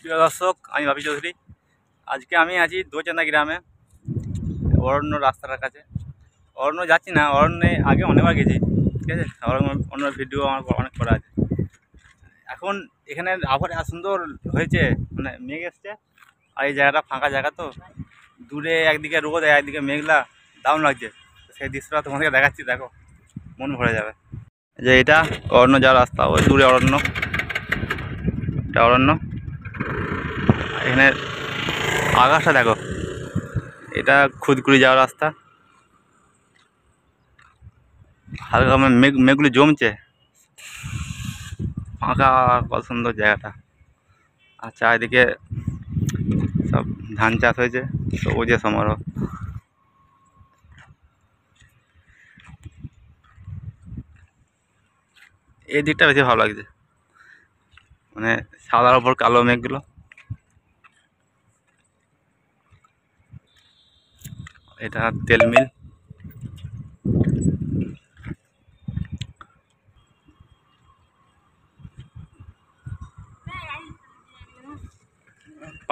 প্রিয় দর্শক, আমি বাপি চৌধুরী। আজকে আমি আছি দোচান্দা গ্রামে, অরণ্য রাস্তাটার কাছে। অরণ্য যাচ্ছি না, অরণ্যে আগে অনেকবার গেছি, ঠিক আছে। অন্য ভিডিও আমার অনেক করা আছে। এখন এখানে আবহাওয়া সুন্দর হয়েছে, মানে মেঘ এসছে, আর এই জায়গাটা ফাঁকা জায়গা তো, দূরে একদিকে রোদ একদিকে মেঘলা, দারুণ লাগছে। সেই দৃশ্যটা তোমাদেরকে দেখাচ্ছি, দেখো, মন ভরে যাবে। যে এটা অরণ্য যাওয়ার রাস্তা, ওই দূরে অরণ্য, এটা অরণ্য। এখানে আকাশটা দেখো, এটা খুদকুড়ি যাওয়ার রাস্তা। হালকা মেঘগুলি জমছে, ফাঁকা, কত সুন্দর জায়গাটা। আর চারিদিকে সব ধান চাষ হয়েছে, সবুজে সমারোহ। এই দিকটা বেশি ভালো লাগছে, মানে সাদার ওপর কালো মেঘগুলো। এটা তেল মিল।